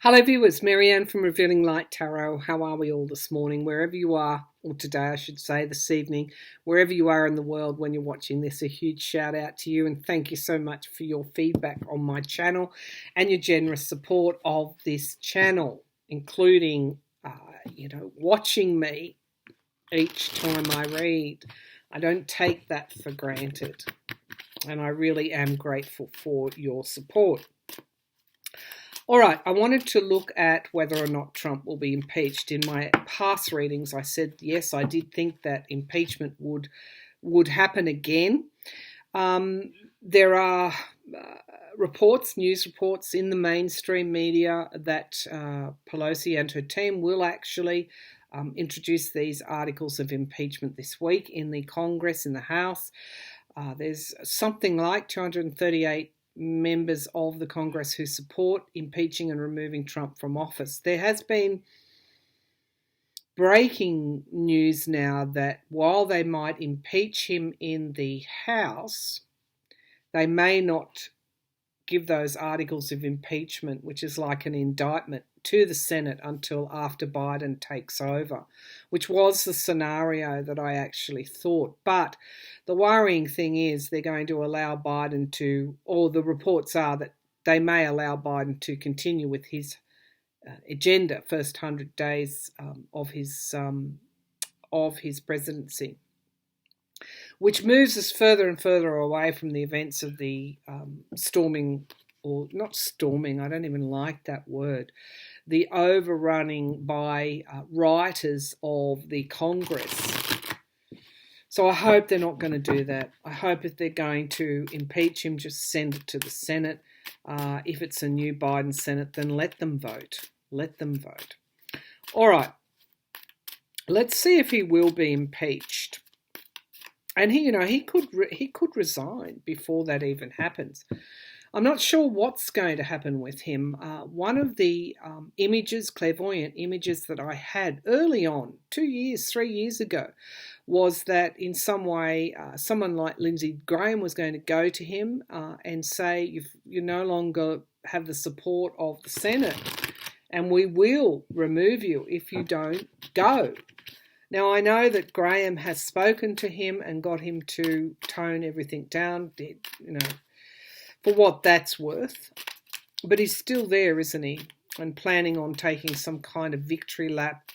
Hello viewers, Marianne from Revealing Light Tarot. How are we all this morning? Wherever you are, or today I should say, this evening, wherever you are in the world when you're watching this, a huge shout out to you and thank you so much for your feedback on my channel and your generous support of this channel, including, watching me each time I read. I don't take that for granted and I really am grateful for your support. All right, I wanted to look at whether or not Trump will be impeached. In my past readings, I said, yes, I did think that impeachment would happen again. There are news reports in the mainstream media that Pelosi and her team will actually introduce these articles of impeachment this week in the Congress, in the House. There's something like 238 members of the Congress who support impeaching and removing Trump from office. There has been breaking news now that while they might impeach him in the House, they may not give those articles of impeachment, which is like an indictment, to the Senate until after Biden takes over, which was the scenario that I actually thought. But the worrying thing is they're going to allow Biden to, or the reports are that they may allow Biden to continue with his agenda, first 100 days of his presidency, which moves us further and further away from the events of the storming, or not storming, I don't even like that word, the overrunning by rioters of the Congress. So I hope they're not going to do that. I hope if they're going to impeach him, just send it to the Senate. If it's a new Biden Senate, then let them vote. Let them vote. All right. Let's see if he will be impeached. And he could resign before that even happens. I'm not sure what's going to happen with him. One of the clairvoyant images that I had early on, 2 years, 3 years ago, was that in some way someone like Lindsey Graham was going to go to him and say, you no longer have the support of the Senate and we will remove you if you don't go. Now, I know that Graham has spoken to him and got him to tone everything down, for what that's worth. But he's still there, isn't he? And planning on taking some kind of victory lap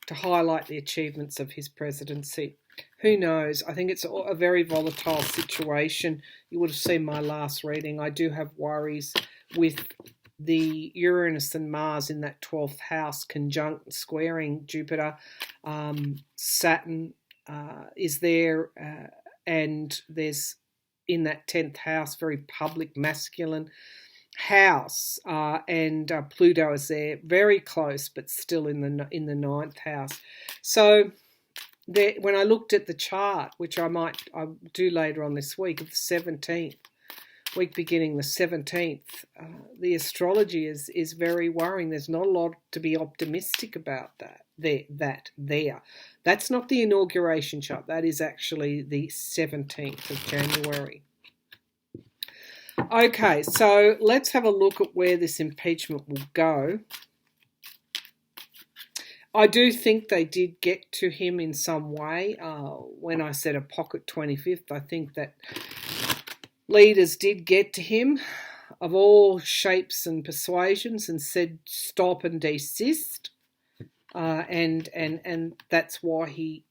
to highlight the achievements of his presidency. Who knows? I think it's a very volatile situation. You would have seen my last reading. I do have worries with the Uranus and Mars in that 12th house conjunct squaring Jupiter. Saturn is there, and there's in that 10th house, very public, masculine house, and Pluto is there, very close, but still in the 9th house. So there, when I looked at the chart, which I'll do later on this week, of the 17th, week beginning the 17th, the astrology is very worrying. There's not a lot to be optimistic about there. That's not the inauguration chart. That is actually the 17th of January. Okay, so let's have a look at where this impeachment will go. I do think they did get to him in some way. When I said a pocket 25th, I think that leaders did get to him of all shapes and persuasions and said stop and desist. And that's why he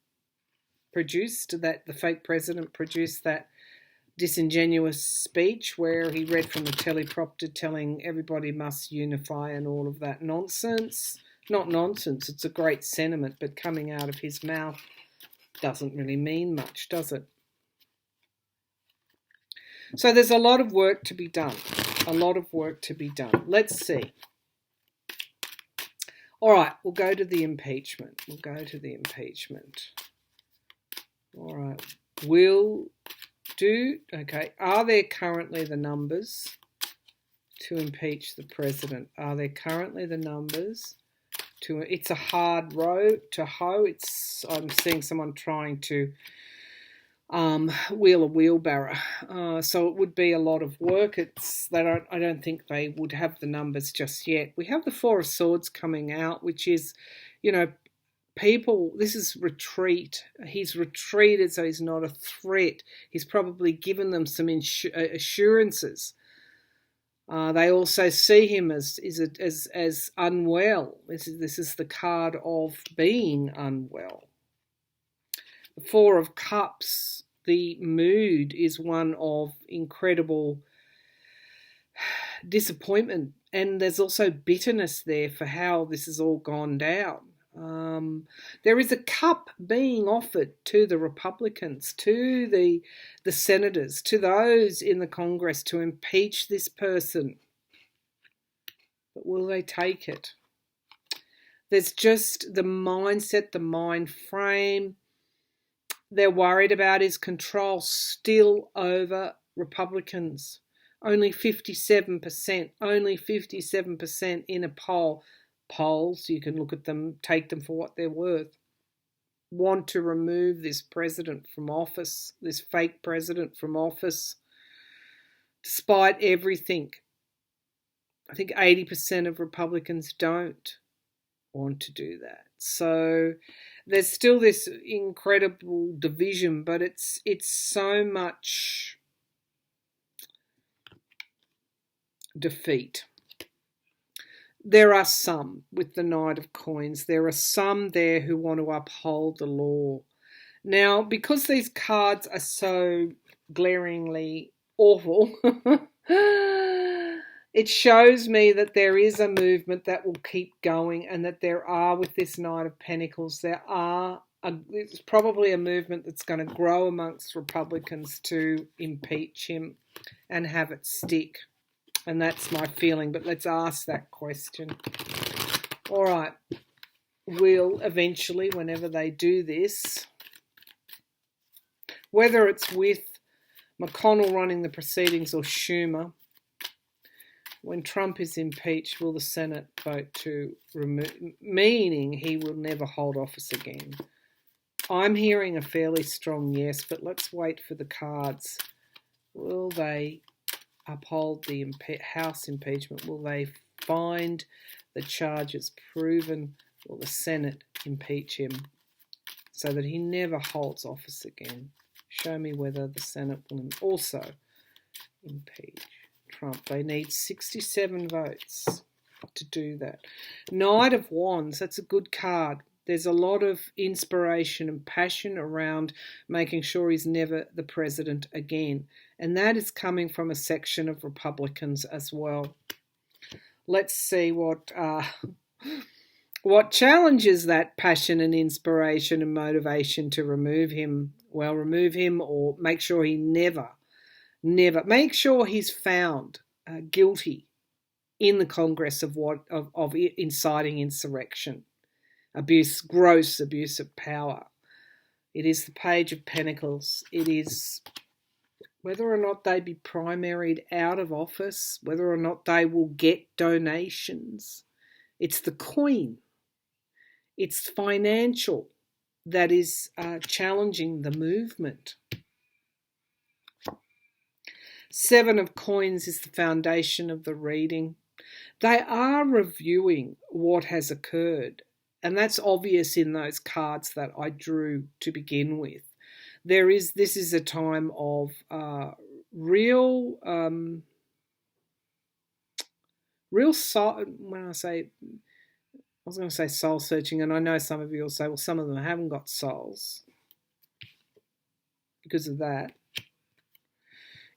produced that, the fake president produced that disingenuous speech where he read from the teleprompter telling everybody must unify and all of that nonsense. Not nonsense, it's a great sentiment, but coming out of his mouth doesn't really mean much, does it? So there's a lot of work to be done. A lot of work to be done. Let's see. All right, we'll go to the impeachment. All right. Okay. Are there currently the numbers to impeach the president? Are there currently the numbers to? It's a hard road to hoe. I'm seeing someone trying to wheel a wheelbarrow. So it would be a lot of work. I don't think they would have the numbers just yet. We have the Four of Swords coming out, which is, people, this is retreat. He's retreated, so he's not a threat. He's probably given them some assurances. They also see him as unwell. This is the card of being unwell. The Four of Cups, the mood is one of incredible disappointment, and there's also bitterness there for how this has all gone down. There is a cup being offered to the Republicans, to the senators, to those in the Congress to impeach this person. But will they take it? There's just the mindset, the mind frame. They're worried about his control still over Republicans. Only 57% in a poll. Polls, you can look at them, take them for what they're worth, want to remove this president from office, this fake president from office, despite everything. I think 80% of Republicans don't want to do that. So there's still this incredible division, but it's so much defeat. There are some with the Knight of Coins. There are some there who want to uphold the law. Now, because these cards are so glaringly awful, it shows me that there is a movement that will keep going, and that there are, with this Knight of Pentacles, it's probably a movement that's going to grow amongst Republicans to impeach him and have it stick. And that's my feeling, but let's ask that question. All right, will eventually, whenever they do this, whether it's with McConnell running the proceedings or Schumer, when Trump is impeached, will the Senate vote to remove, meaning he will never hold office again? I'm hearing a fairly strong yes, but let's wait for the cards. Will they uphold the House impeachment? Will they find the charges proven? Will the Senate impeach him so that he never holds office again? Show me whether the Senate will also impeach Trump. They need 67 votes to do that. Knight of Wands, that's a good card. There's a lot of inspiration and passion around making sure he's never the president again. And that is coming from a section of Republicans as well. Let's see what challenges that passion and inspiration and motivation to remove him. Well, remove him or make sure he never, make sure he's found guilty in the Congress of inciting insurrection. Gross abuse of power. It is the Page of Pentacles. It is whether or not they be primaried out of office, whether or not they will get donations. It's the Queen. It's financial that is challenging the movement. Seven of Coins is the foundation of the reading. They are reviewing what has occurred. And that's obvious in those cards that I drew to begin with. This is a time of real soul. When I was going to say soul searching, and I know some of you will say, well, some of them haven't got souls because of that.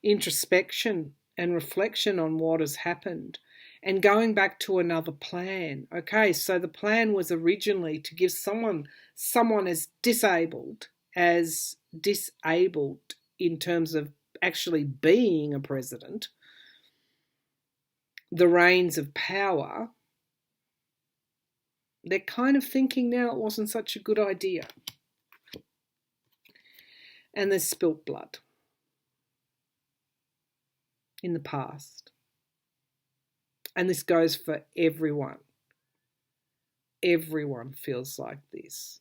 Introspection and reflection on what has happened. And going back to another plan. Okay, so the plan was originally to give someone as disabled in terms of actually being a president, the reins of power. They're kind of thinking now it wasn't such a good idea. And there's spilt blood in the past. And this goes for everyone. Everyone feels like this.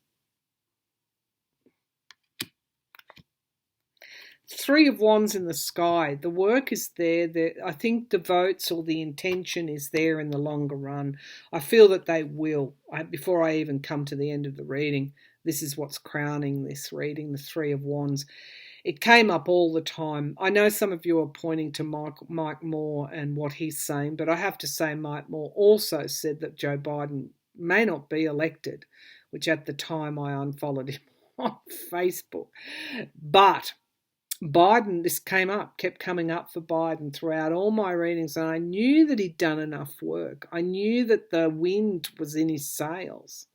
Three of Wands in the sky. The work is there. I think the votes or the intention is there in the longer run. I feel that they will. Before I even come to the end of the reading, this is what's crowning this reading, the Three of Wands. It came up all the time. I know some of you are pointing to Mike Moore and what he's saying, but I have to say Mike Moore also said that Joe Biden may not be elected, which at the time I unfollowed him on Facebook. But Biden, this kept coming up for Biden throughout all my readings, and I knew that he'd done enough work. I knew that the wind was in his sails.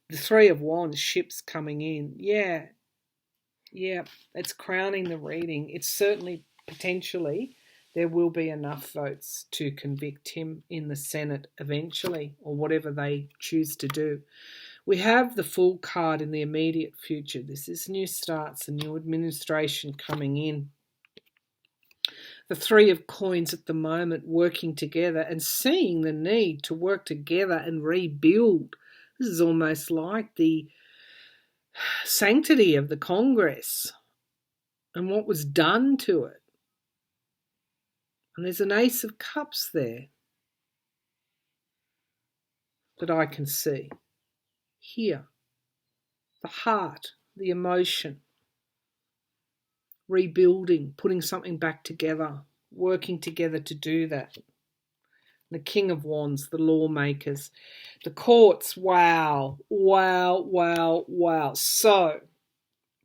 The Three of Wands, ships coming in. Yeah, it's crowning the reading. It's certainly, potentially, there will be enough votes to convict him in the Senate eventually, or whatever they choose to do. We have the Fool card in the immediate future. This is new starts, a new administration coming in. The Three of Coins at the moment, working together and seeing the need to work together and rebuild. This is almost like the sanctity of the Congress and what was done to it. And there's an Ace of Cups there that I can see. Here, the heart, the emotion, rebuilding, putting something back together, working together to do that. The King of Wands, the lawmakers, the courts, wow. So,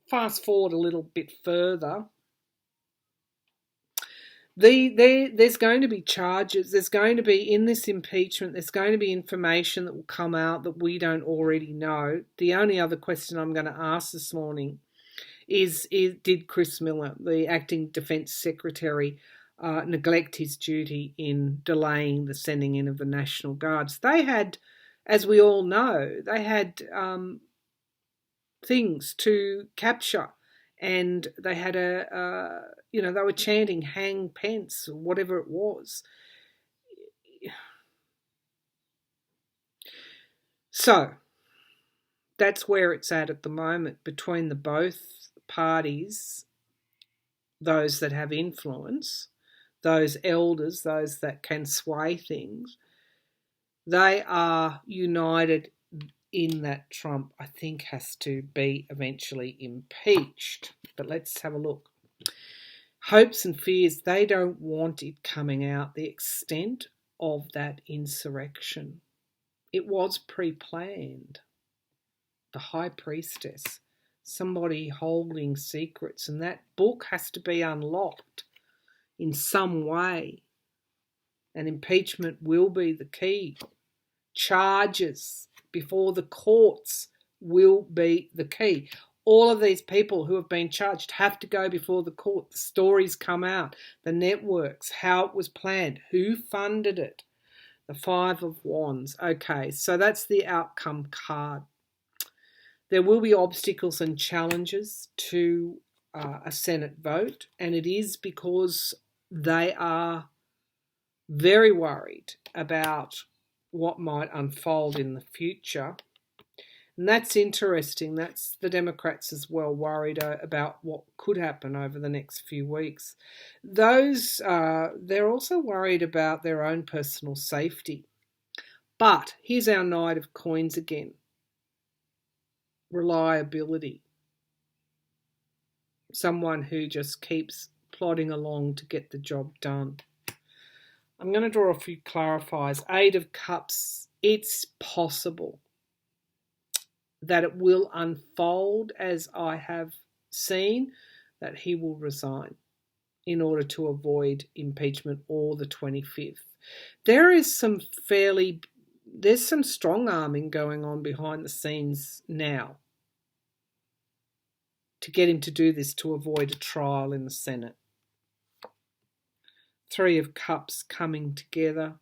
fast forward a little bit further. There's going to be charges. There's going to be, in this impeachment, there's going to be information that will come out that we don't already know. The only other question I'm going to ask this morning is did Chris Miller, the acting Defence Secretary, neglect his duty in delaying the sending in of the National Guards? They had, as we all know, they had things to capture. And they had they were chanting hang Pence, or whatever it was. So, that's where it's at the moment between the both parties, those that have influence, those elders, those that can sway things. They are united in that Trump, I think, has to be eventually impeached. But let's have a look. Hopes and fears, they don't want it coming out, the extent of that insurrection. It was pre-planned. The High Priestess, somebody holding secrets, and that book has to be unlocked in some way. And impeachment will be the key. Charges before the courts will be the key. All of these people who have been charged have to go before the court. The stories come out, the networks, how it was planned, who funded it. The Five of Wands. Okay, so that's the outcome card. There will be obstacles and challenges to a Senate vote, and it is because they are very worried about what might unfold in the future. And that's interesting. That's the Democrats as well, worried about what could happen over the next few weeks. They're also worried about their own personal safety. But here's our Knight of Coins again. Reliability. Someone who just keeps plodding along to get the job done. I'm going to draw a few clarifiers. Eight of Cups, it's possible that it will unfold as I have seen, that he will resign in order to avoid impeachment or the 25th. There's some strong arming going on behind the scenes now to get him to do this to avoid a trial in the Senate. Three of Cups coming together,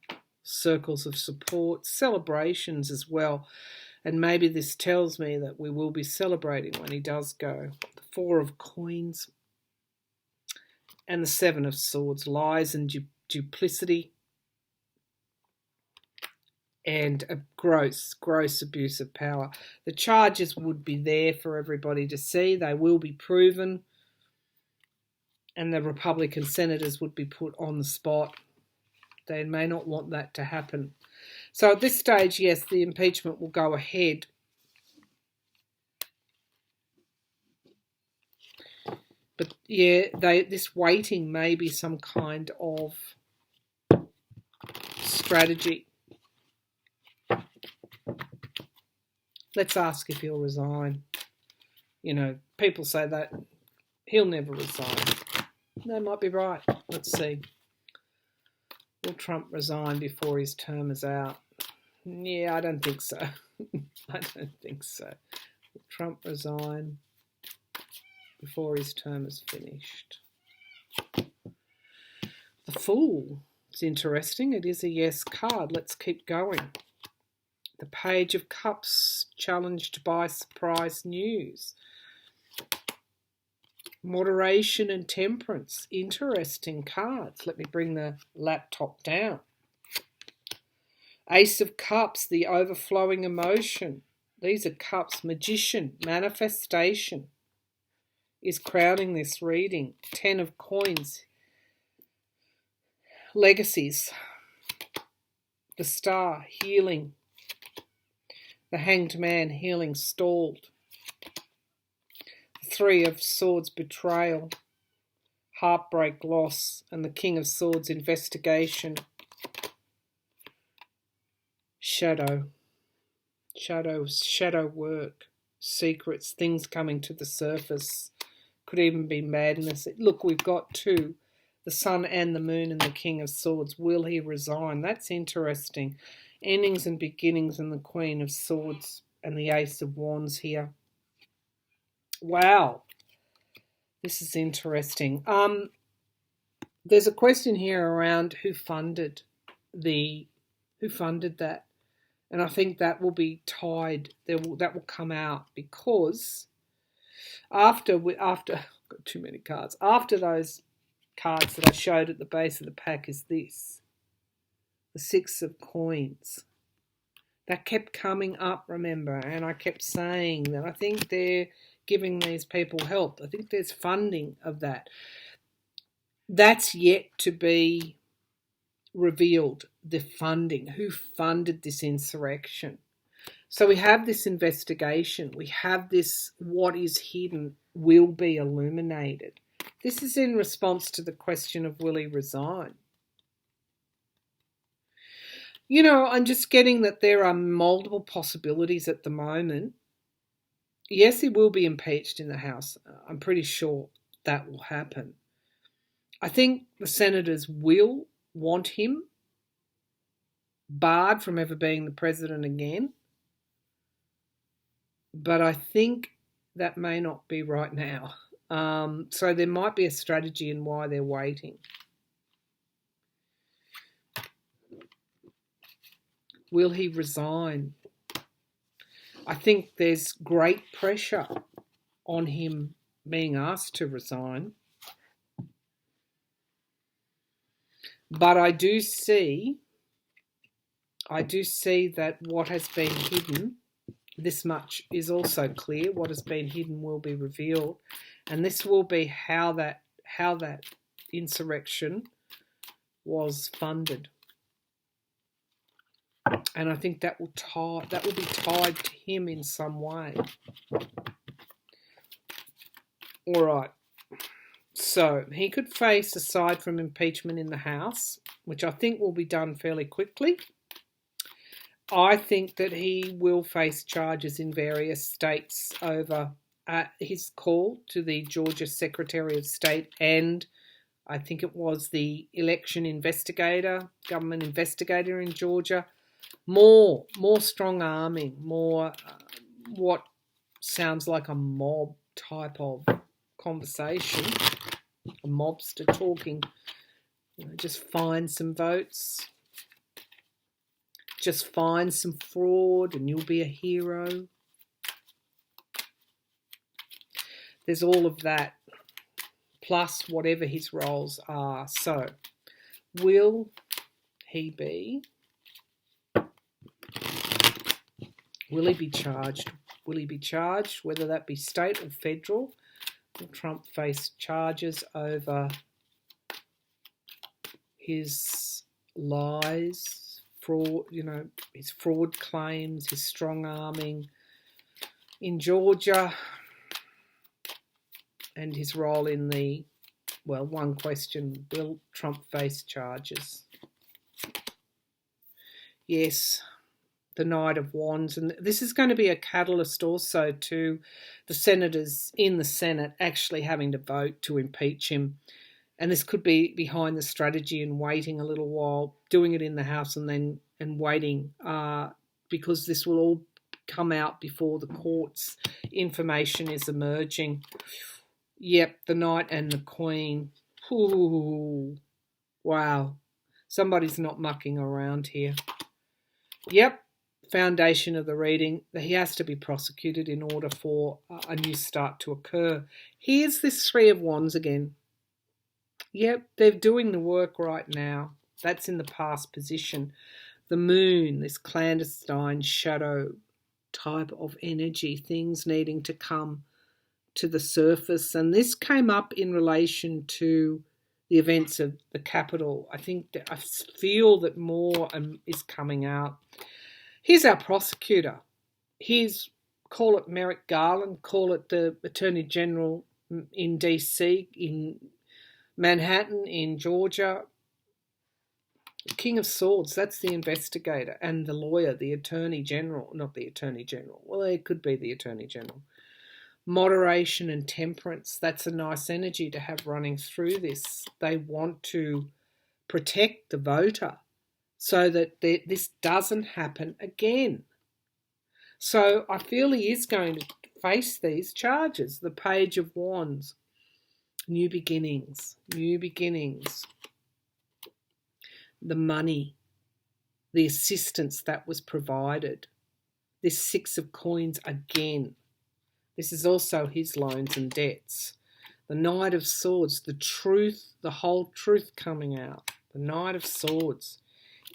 circles of support, celebrations as well. And maybe this tells me that we will be celebrating when he does go. The Four of Coins and the Seven of Swords, lies and duplicity and a gross abuse of power. The charges would be there for everybody to see. They will be proven. and the Republican senators would be put on the spot. They may not want that to happen. So at this stage, yes, the impeachment will go ahead. But yeah, this waiting may be some kind of strategy. Let's ask if he'll resign. You know, people say that he'll never resign. They might be right. Let's see. Will Trump resign before his term is out? Yeah, I don't think so. I don't think so. Will Trump resign before his term is finished? The Fool. It's interesting. It is a yes card. Let's keep going. The Page of Cups, challenged by surprise news. Moderation and Temperance. Interesting cards. Let me bring the laptop down. Ace of Cups, the overflowing emotion. These are cups. Magician, manifestation is crowning this reading. 10 of Coins. Legacies. The Star, healing. The Hanged Man, healing stalled. The 3 of Swords, betrayal. Heartbreak, loss. And the King of Swords, investigation. Shadow. Shadow work. Secrets, things coming to the surface. Could even be madness. Look, we've got 2. The Sun and the Moon and the King of Swords. Will he resign? That's interesting. Endings and beginnings and the Queen of Swords and the Ace of Wands here. Wow. This is interesting. There's a question here around who funded that. And I think that will be tied. That will come out because after I've got too many cards. After those cards that I showed at the base of the pack is this. The 6 of Coins. That kept coming up, remember, and I kept saying that I think they're giving these people help. I think there's funding of that. That's yet to be revealed, the funding. Who funded this insurrection? So we have this investigation. We have this what is hidden will be illuminated. This is in response to the question of will he resign? You know, I'm just getting that there are multiple possibilities at the moment. Yes, he will be impeached in the House. I'm pretty sure that will happen. I think the senators will want him barred from ever being the president again. But I think that may not be right now. So there might be a strategy in why they're waiting. Will he resign? I think there's great pressure on him being asked to resign. But I do see that what has been hidden, this much is also clear. What has been hidden will be revealed. And this will be how that insurrection was funded. And I think that will be tied to him in some way. All right. So he could face, aside from impeachment in the House, which I think will be done fairly quickly, I think that he will face charges in various states over his call to the Georgia Secretary of State and I think it was the election investigator, government investigator in Georgia. More strong arming, more what sounds like a mob type of conversation, a mobster talking, just find some votes, just find some fraud and you'll be a hero. There's all of that, plus whatever his roles are. So, will he be charged? Will he be charged, whether that be state or federal? Trump faced charges over his lies, fraud, his fraud claims, his strong-arming in Georgia, and his role in the, one question, will Trump face charges? Yes, the Knight of Wands. And this is going to be a catalyst also to the senators in the Senate actually having to vote to impeach him. And this could be behind the strategy and waiting a little while, doing it in the House and waiting, because this will all come out before the courts. Information is emerging. Yep, the Knight and the Queen. Ooh, wow. Somebody's not mucking around here. Yep, foundation of the reading. He has to be prosecuted in order for a new start to occur. Here's this Three of Wands again. Yep, they're doing the work right now. That's in the past position. The Moon, this clandestine shadow type of energy, things needing to come to the surface. And this came up in relation to the events of the Capitol. I feel that more is coming out. Here's our prosecutor. Call it Merrick Garland, call it the Attorney General in DC, in Manhattan, in Georgia. King of Swords, that's the investigator, and the lawyer, the Attorney General, not the Attorney General. Well, it could be the Attorney General. Moderation and temperance, that's a nice energy to have running through this. They want to protect the voter so that this doesn't happen again. So I feel he is going to face these charges. The Page of Wands, new beginnings. The money, the assistance that was provided. This Six of Coins again. This is also his loans and debts. The Knight of Swords, the truth, the whole truth coming out. The Knight of Swords.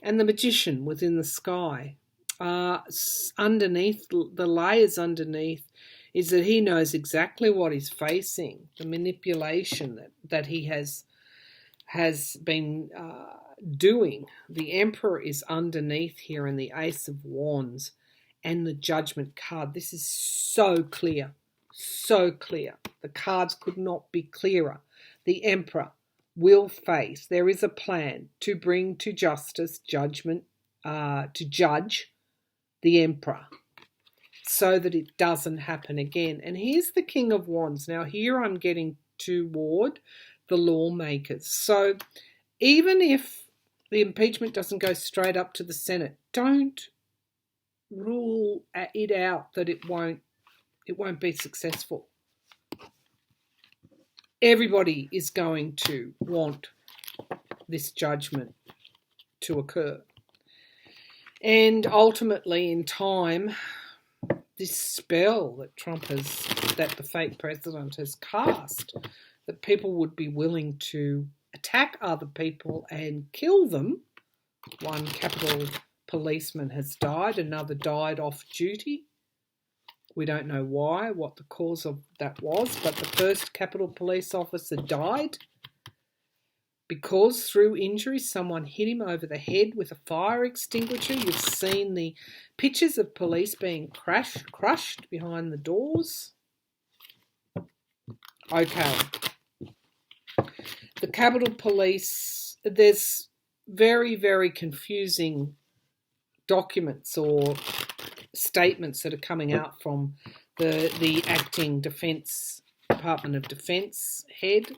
And the Magician within the sky. Underneath, the layers underneath, is that he knows exactly what he's facing. The manipulation that he has been doing. The Emperor is underneath here in the Ace of Wands. And the Judgment card. This is so clear. So clear. The cards could not be clearer. The Emperor will face. There is a plan to bring to justice, judgment, to judge the Emperor so that it doesn't happen again. And here's the King of Wands. Now here I'm getting toward the lawmakers. So even if the impeachment doesn't go straight up to the Senate, don't rule it out that it won't be successful. Everybody is going to want this judgment to occur. And ultimately, in time, this spell that that the fake president has cast, that people would be willing to attack other people and kill them. One Capitol policeman has died, another died off duty. We don't know why, what the cause of that was, but the first Capitol police officer died because through injury someone hit him over the head with a fire extinguisher. You've seen the pictures of police being crushed behind the doors. Okay. The Capitol Police, there's very, very confusing documents or statements that are coming out from the acting Department of Defence head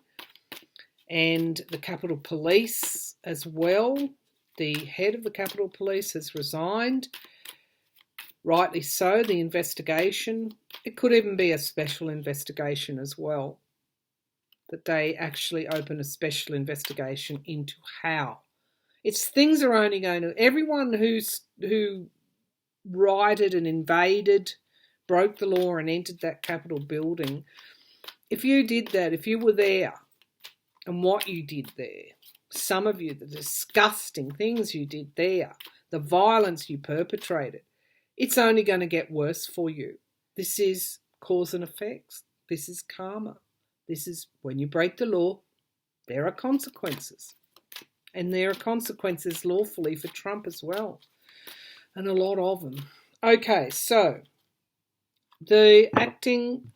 and the Capitol Police as well. The head of the Capitol Police has resigned. Rightly so, the investigation. It could even be a special investigation as well. That they actually open a special investigation into how. Things are only going to... Everyone who rioted and invaded, broke the law and entered that Capitol building, if you did that, if you were there, and what you did there, some of you, the disgusting things you did there, the violence you perpetrated, it's only going to get worse for you. This is cause and effects. This is karma. This is when you break the law, there are consequences. And there are consequences lawfully for Trump as well. And a lot of them. Okay, so the acting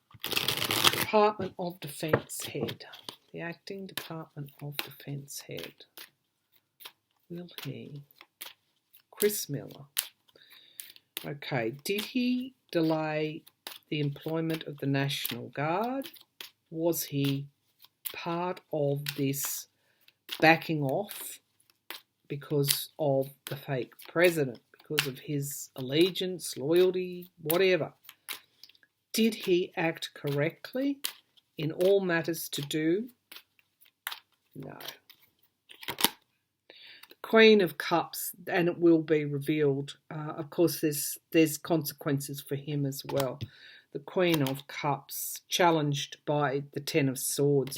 Department of Defence head. The acting Department of Defence head. Will he? Chris Miller. Okay, did he delay the employment of the National Guard? Was he part of this backing off because of the fake president, because of his allegiance, loyalty, whatever? Did he act correctly in all matters to do? No. Queen of Cups, and it will be revealed. Of course, there's consequences for him as well. The Queen of Cups, challenged by the Ten of Swords.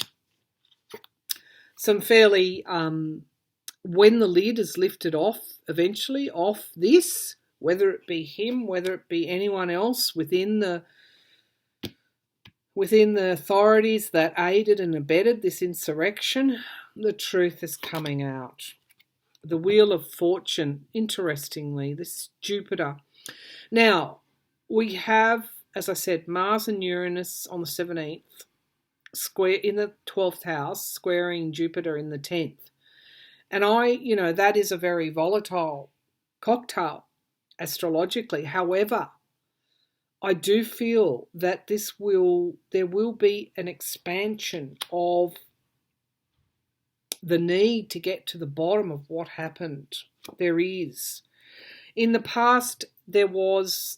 Some fairly, when the lid is lifted off, eventually, off this, whether it be him, whether it be anyone else within the authorities that aided and abetted this insurrection, the truth is coming out. The Wheel of Fortune, interestingly, this Jupiter. Now, we have, as I said, Mars and Uranus on the 17th, square in the 12th house, squaring Jupiter in the 10th. And that is a very volatile cocktail, astrologically. However, I do feel that there will be an expansion of the need to get to the bottom of what happened. There is. In the past, there was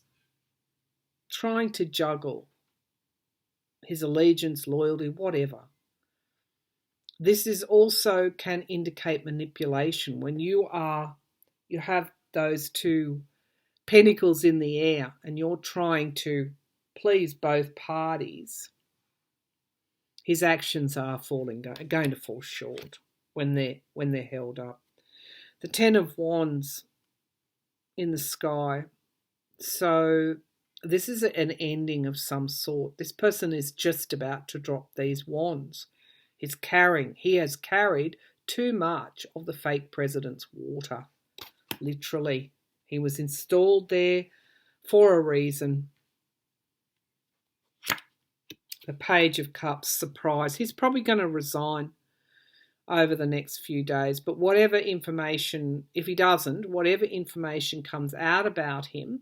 trying to juggle his allegiance, loyalty, whatever. This is also can indicate manipulation when you have those two pentacles in the air and you're trying to please both parties. His actions are going to fall short when they're held up. The Ten of Wands in the sky. So this is an ending of some sort. This person is just about to drop these wands. He has carried too much of the fake president's water. Literally. He was installed there for a reason. The Page of Cups, surprise. He's probably going to resign over the next few days. But whatever information, if he doesn't, whatever information comes out about him,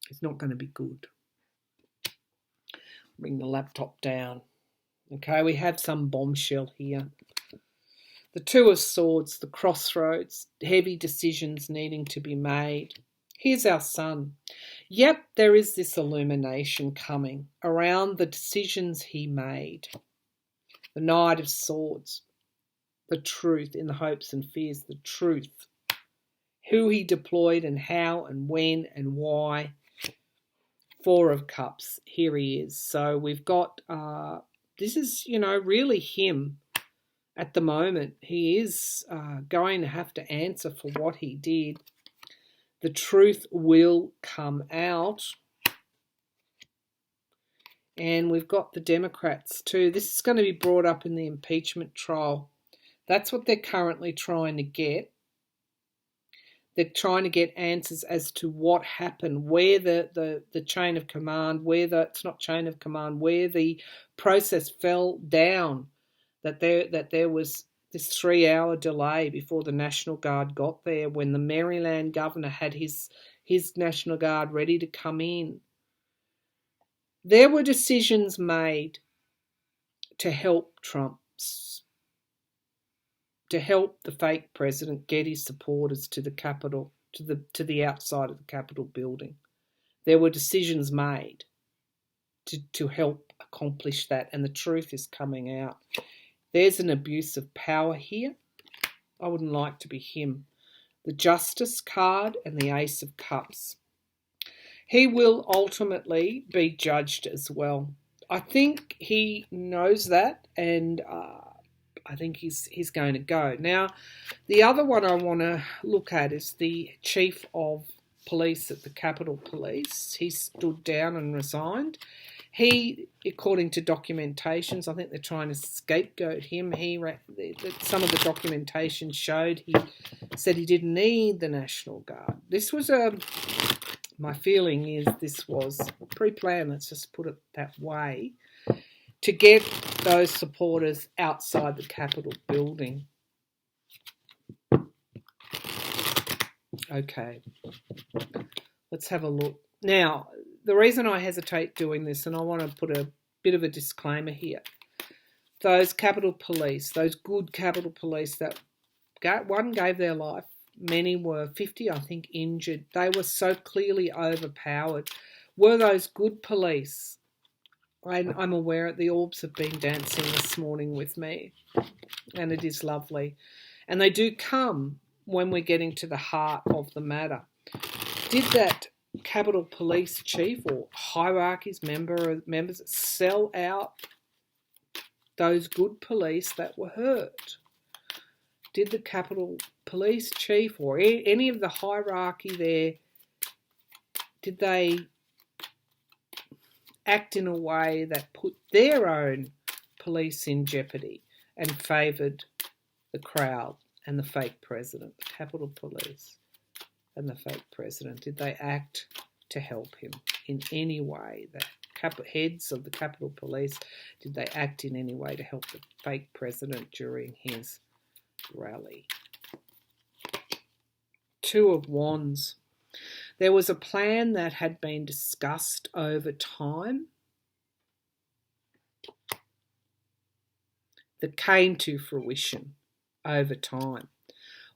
it's not going to be good. Bring the laptop down. Okay, we have some bombshell here. The Two of Swords, the crossroads, heavy decisions needing to be made. Here's our sun. Yep, there is this illumination coming around the decisions he made. The Knight of Swords, the truth in the hopes and fears, the truth. Who he deployed and how and when and why. Four of Cups, here he is. So we've got, this is, really him at the moment. He is going to have to answer for what he did. The truth will come out. And we've got the Democrats too. This is going to be brought up in the impeachment trial. That's what they're currently trying to get. They're trying to get answers as to what happened, where the chain of command, where the process fell down, that there was this 3-hour delay before the National Guard got there, when the Maryland governor had his National Guard ready to come in. There were decisions made to help Trump, to help the fake president get his supporters to the Capitol, to the outside of the Capitol building. There were decisions made to help accomplish that, and the truth is coming out. There's an abuse of power here. I wouldn't like to be him. The Justice card and the Ace of Cups. He will ultimately be judged as well. I think he knows that, and I think he's going to go. Now, the other one I want to look at is the Chief of police at the Capitol Police. He stood down and resigned. He, according to documentations, I think they're trying to scapegoat him. Some of the documentation showed he said he didn't need the National Guard. This was my feeling is this was pre-planned, let's just put it that way, to get those supporters outside the Capitol building. Okay, let's have a look. Now, the reason I hesitate doing this, and I want to put a bit of a disclaimer here, those Capitol Police, those good Capitol Police that one gave their life, many were 50, I think, injured. They were so clearly overpowered. Were those good police? I'm aware the orbs have been dancing this morning with me, and it is lovely. And they do come when we're getting to the heart of the matter. Did that Capitol Police chief or hierarchies members sell out those good police that were hurt? Did the Capitol Police chief or any of the hierarchy there, did they act in a way that put their own police in jeopardy and favoured the crowd and the fake president, the Capitol Police and the fake president? Did they act to help him in any way? The heads of the Capitol Police, did they act in any way to help the fake president during his rally? Two of Wands. There was a plan that had been discussed over time that came to fruition over time.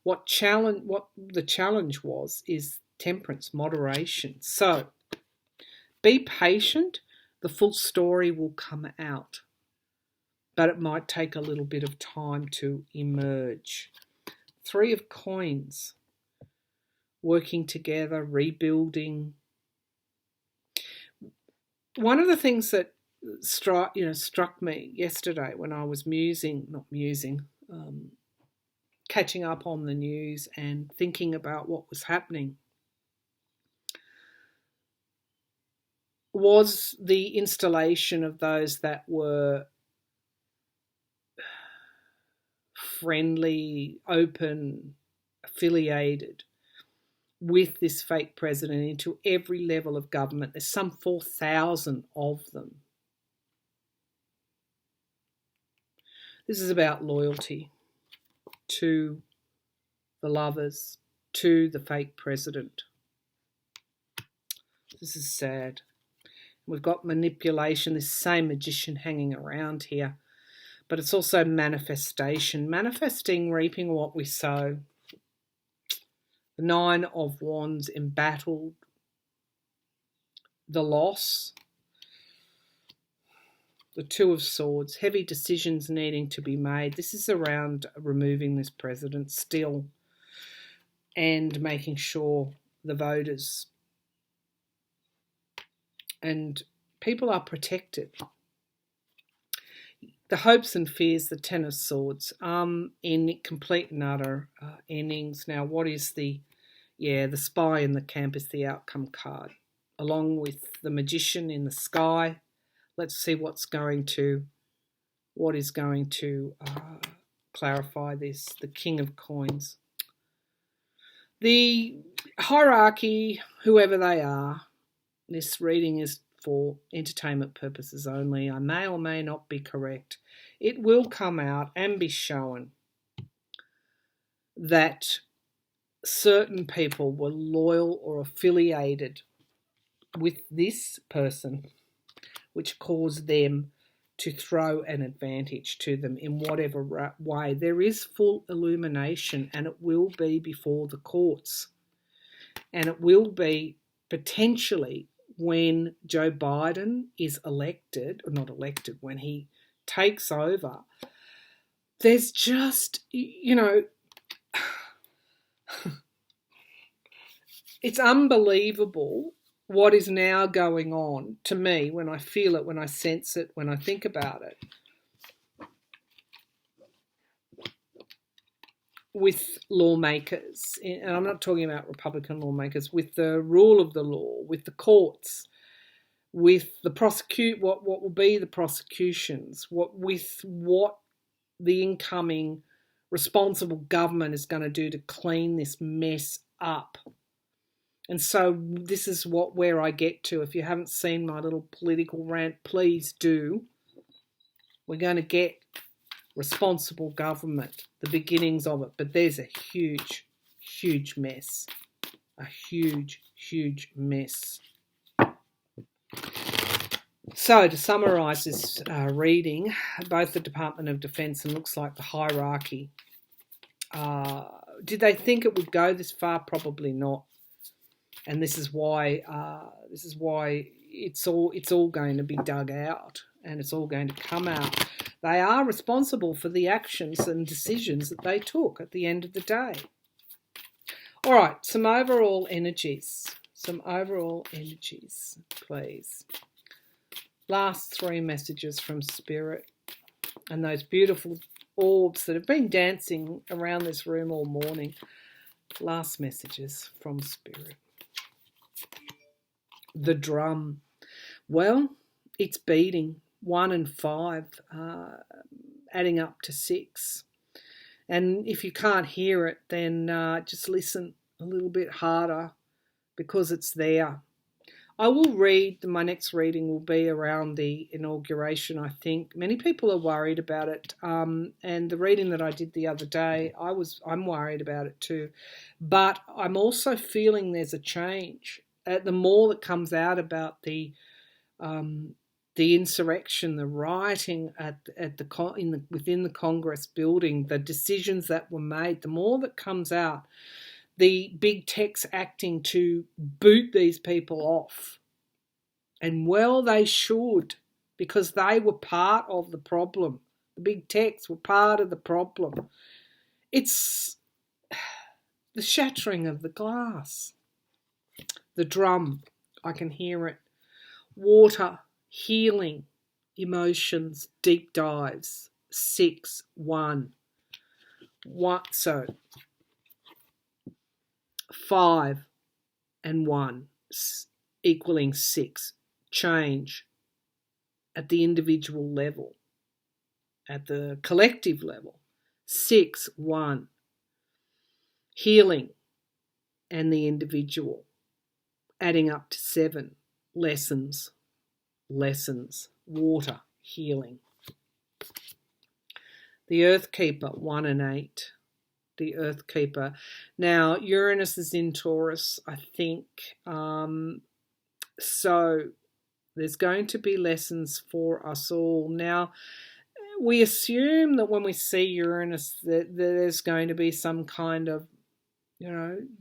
What the challenge was is temperance, moderation. So be patient. The full story will come out, but it might take a little bit of time to emerge. Three of Coins. Working together, rebuilding. One of the things that struck me yesterday when I was catching up on the news and thinking about what was happening, was the installation of those that were friendly, open, affiliated with this fake president into every level of government. There's some 4,000 of them. This is about loyalty to the lovers, to the fake president. This is sad. We've got manipulation, this same magician hanging around here, but it's also manifestation. Manifesting, reaping what we sow. The Nine of Wands embattled the loss. The Two of Swords, heavy decisions needing to be made. This is around removing this president still and making sure the voters and people are protected. The hopes and fears, the Ten of Swords, in complete and utter endings. Now, what is the spy in the camp is the outcome card, along with the magician in the sky. Let's see what is going to clarify this. The King of Coins. The hierarchy, whoever they are, this reading is for entertainment purposes only. I may or may not be correct. It will come out and be shown that certain people were loyal or affiliated with this person, which caused them to throw an advantage to them in whatever way. There is full illumination, and it will be before the courts. And it will be potentially when Joe Biden is elected, or not elected, when he takes over. There's just, it's unbelievable what is now going on to me when I feel it, when I sense it, when I think about it. with lawmakers, and I'm not talking about Republican lawmakers, with the rule of the law, with the courts, with the what will be the prosecutions, what the incoming responsible government is going to do to clean this mess up. And so this is where I get to. If you haven't seen my little political rant, please do. We're going to get responsible government, the beginnings of it. But there's a huge, huge mess. A huge, huge mess. So to summarise this reading, both the Department of Defence and looks like the hierarchy, did they think it would go this far? Probably not. And this is why it's all going to be dug out, and it's all going to come out. They are responsible for the actions and decisions that they took at the end of the day. All right, some overall energies. Some overall energies, please. Last 3 messages from Spirit, and those beautiful orbs that have been dancing around this room all morning. Last messages from Spirit. The drum. Well, it's beating 1 and 5, adding up to 6. And if you can't hear it, then just listen a little bit harder, because it's there. I will read, my next reading will be around the inauguration, I think. Many people are worried about it. And the reading that I did the other day, I'm worried about it too. But I'm also feeling there's a change. The more that comes out about the insurrection, the rioting within the Congress building, the decisions that were made, the more that comes out, the big tech's acting to boot these people off. And well, they should, because they were part of the problem. The big techs were part of the problem. It's the shattering of the glass. The drum, I can hear it. Water, healing, emotions, deep dives. 6, 1. So 5 and 1 equaling 6. Change at the individual level, at the collective level. 6, 1. Healing and the individual, adding up to 7. Lessons. Water, healing. The Earth Keeper, 1 and 8. The Earth Keeper. Now, Uranus is in Taurus, I think. So there's going to be lessons for us all. Now, we assume that when we see Uranus, that there's going to be some kind of,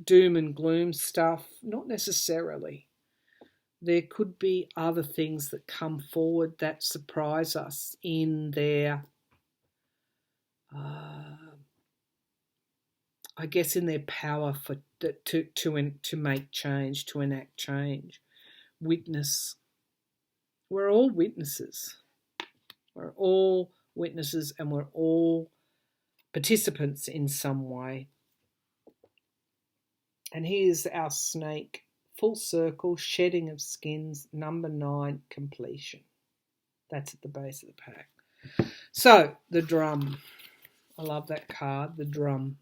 doom and gloom stuff. Not necessarily. There could be other things that come forward that surprise us in their I guess in their power to make change, to enact change. Witness. We're all witnesses. We're all witnesses, and we're all participants in some way. And here's our snake. Full circle, shedding of skins, number 9, completion. That's at the base of the pack. So, the drum. I love that card, the drum.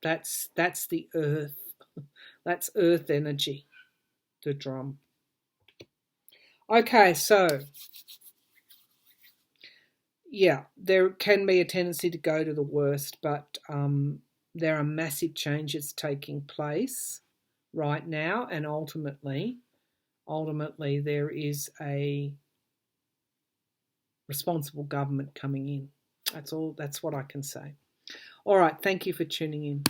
That's the earth. That's earth energy, the drum. Okay, so, yeah, there can be a tendency to go to the worst, but there are massive changes taking place right now, and ultimately there is a responsible government coming in. That's all. That's what I can say. All right, thank you for tuning in.